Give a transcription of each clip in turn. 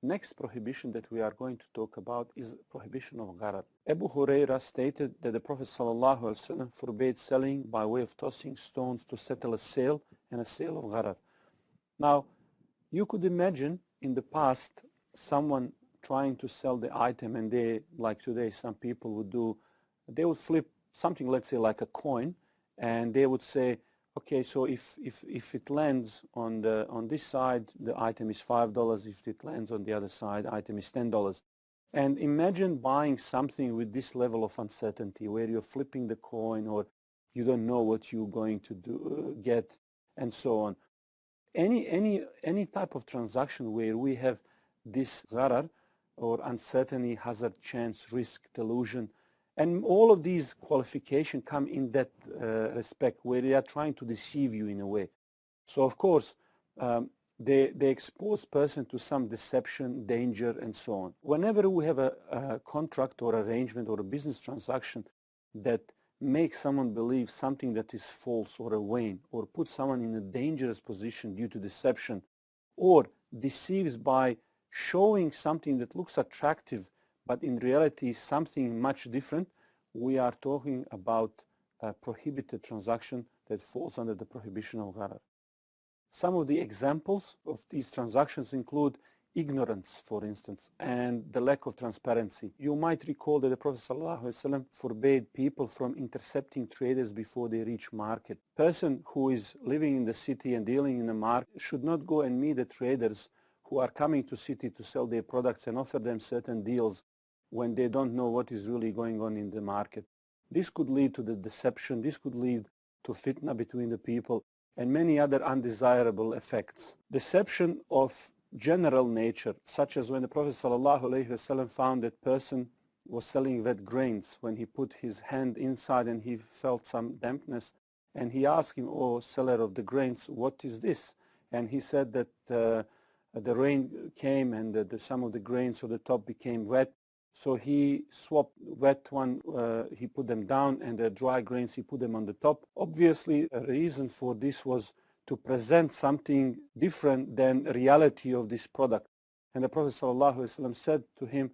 Next prohibition that we are going to talk about is prohibition of Gharar. Abu Huraira stated that the Prophet ﷺ forbade selling by way of tossing stones to settle a sale and a sale of Gharar. Now, you could imagine in the past someone trying to sell the item, and they, like today, some people would do, they would flip something, let's say like a coin, and they would say, okay, so if it lands on this side, the item is $5. If it lands on the other side, item is $10. And imagine buying something with this level of uncertainty, where you're flipping the coin, or you don't know what you're going to do, get, and so on. Any type of transaction where we have this gharar, or uncertainty, hazard, chance, risk, delusion, and all of these qualifications come in that respect, where they are trying to deceive you in a way. So of course, they expose person to some deception, danger, and so on. Whenever we have a contract or arrangement or a business transaction that makes someone believe something that is false or a vain, or put someone in a dangerous position due to deception, or deceives by showing something that looks attractive but in reality something much different, we are talking about a prohibited transaction that falls under the prohibition of Gharar. Some of the examples of these transactions include ignorance, for instance, and the lack of transparency. You might recall that the Prophet ﷺ forbade people from intercepting traders before they reach market. Person who is living in the city and dealing in the market should not go and meet the traders who are coming to city to sell their products and offer them certain deals when they don't know what is really going on in the market. This could lead to the deception, this could lead to fitna between the people, and many other undesirable effects. Deception of general nature, such as when the Prophet ﷺ found that person was selling wet grains, when he put his hand inside and he felt some dampness, and he asked him, "Oh, seller of the grains, what is this?" And he said that the rain came and some of the grains on the top became wet. So he swapped wet one, he put them down, and the dry grains, he put them on the top. Obviously, a reason for this was to present something different than reality of this product. And the Prophet ﷺ said to him,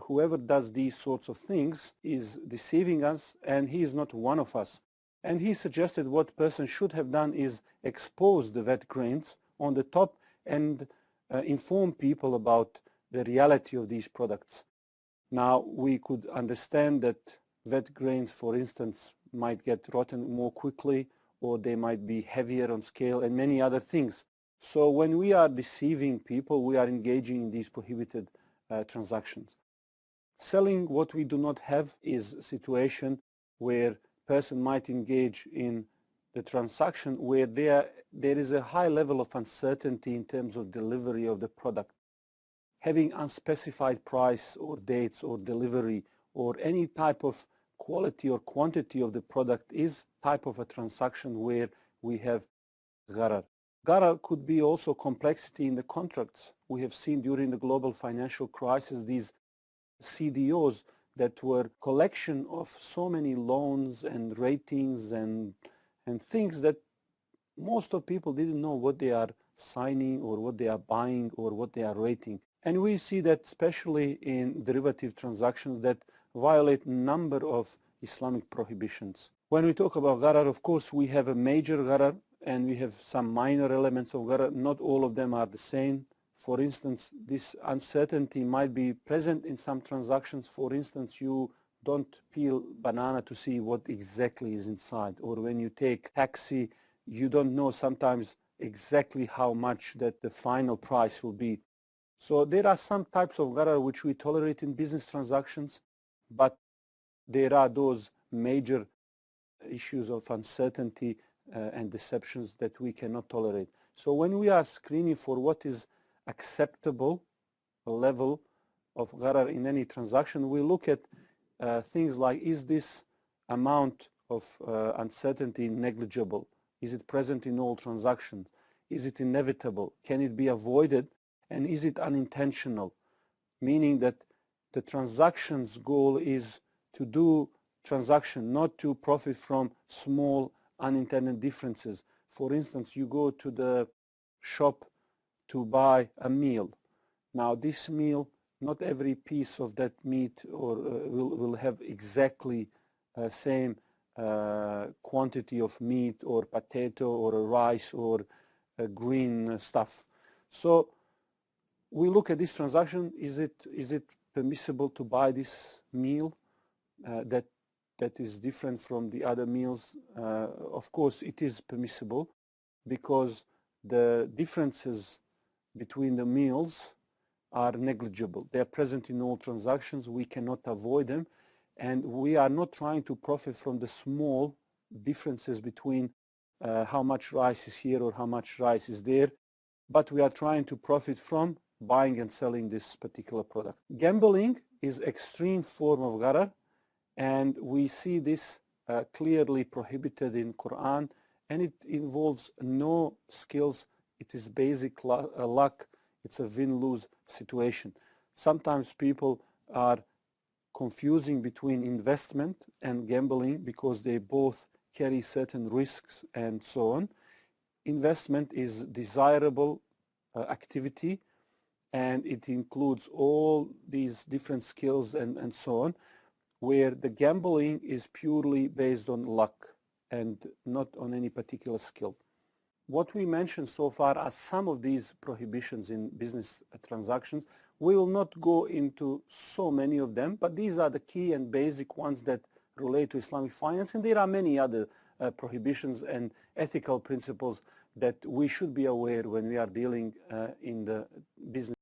whoever does these sorts of things is deceiving us, and he is not one of us. And he suggested what person should have done is expose the wet grains on the top and inform people about the reality of these products. Now, we could understand that wet grains, for instance, might get rotten more quickly, or they might be heavier on scale, and many other things. So when we are deceiving people, we are engaging in these prohibited transactions. Selling what we do not have is a situation where person might engage in the transaction where there is a high level of uncertainty in terms of delivery of the product. Having unspecified price or dates or delivery or any type of quality or quantity of the product is type of a transaction where we have Gharar. Gharar could be also complexity in the contracts. We have seen during the global financial crisis these CDOs that were collection of so many loans and ratings and things that most of people didn't know what they are signing or what they are buying or what they are rating. And we see that especially in derivative transactions that violate a number of Islamic prohibitions. When we talk about Gharar, of course, we have a major Gharar and we have some minor elements of Gharar. Not all of them are the same. For instance, this uncertainty might be present in some transactions. For instance, you don't peel banana to see what exactly is inside. Or when you take taxi, you don't know sometimes exactly how much that the final price will be. So there are some types of Gharar which we tolerate in business transactions, but there are those major issues of uncertainty and deceptions that we cannot tolerate. So when we are screening for what is acceptable level of Gharar in any transaction, we look at things like, is this amount of uncertainty negligible? Is it present in all transactions? Is it inevitable? Can it be avoided? And is it unintentional? Meaning that the transaction's goal is to do transaction, not to profit from small unintended differences. For instance, you go to the shop to buy a meal. Now this meal, not every piece of that meat or will have exactly same quantity of meat or potato or a rice or green stuff. So we look at this transaction. Is it permissible to buy this meal that is different from the other meals? Of course, it is permissible because the differences between the meals are negligible. They are present in all transactions. We cannot avoid them. And we are not trying to profit from the small differences between how much rice is here or how much rice is there, but we are trying to profit from buying and selling this particular product. Gambling is extreme form of gharar, and we see this clearly prohibited in Quran, and it involves no skills. It is basic luck. It's a win-lose situation. Sometimes people are confusing between investment and gambling because they both carry certain risks and so on. Investment is desirable activity, and it includes all these different skills and so on, where the gambling is purely based on luck and not on any particular skill. What we mentioned so far are some of these prohibitions in business transactions. We will not go into so many of them, but these are the key and basic ones that relate to Islamic finance, and there are many other prohibitions and ethical principles that we should be aware when we are dealing in the business